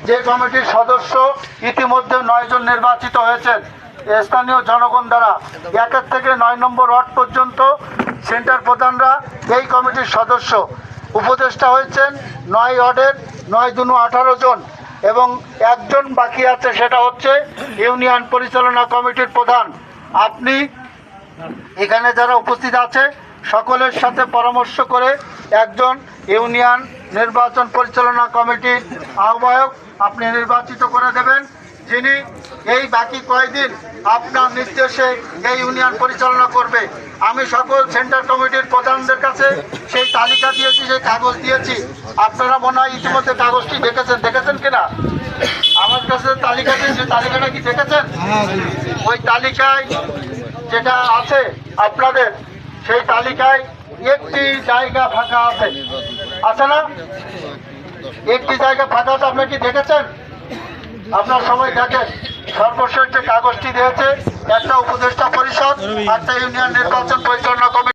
যে কমিটির সদস্য ইতিমধ্যে 9 জন নির্বাচিত হয়েছেন স্থানীয় জনগণ দ্বারা। 1 থেকে 9 নম্বর ওয়ার্ড পর্যন্ত সেন্টার প্রধানরা এই কমিটির সদস্য। উপদেষ্টা হয়েছেন 9 ওয়ার্ডের 9 দুনু 18 জন এবং একজন বাকি আছে, সেটা হচ্ছে ইউনিয়ন পরিচালনা কমিটির প্রধান। আপনি এখানে যারা উপস্থিত আছে সকলের সাথে পরামর্শ করে একজন ইউনিয়ন নির্বাচন পরিচালনা কমিটির আহ্বায়ক আপনি নির্বাচিত করে দেবেন, যিনি এই বাকি কয়েকদিন আপনার নির্দেশে এই ইউনিয়ন পরিচালনা করবে। আমি সকল সেন্টার কমিটির প্রধানদের কাছে সেই তালিকা দিয়েছি, সেই কাগজ দিয়েছি। আপনারা মনে হয় ইতিমধ্যে কাগজটি দেখেছেন কিনা? আমার কাছে তালিকা দিয়েছি, তালিকাটা কি দেখেছেন? ওই তালিকায় যেটা আছে আপনাদের, সেই তালিকায় একটি জায়গা ফাঁকা আছে না? একটি জায়গা ফাঁকা আছে, আপনি কি দেখেছেন? আপনার সবাই দেখেন, সর্বশেষ যে কাগজটি দিয়েছে একটা উপদেষ্টা পরিষদ, একটা ইউনিয়ন নির্বাচন পরিচালনা কমিটি।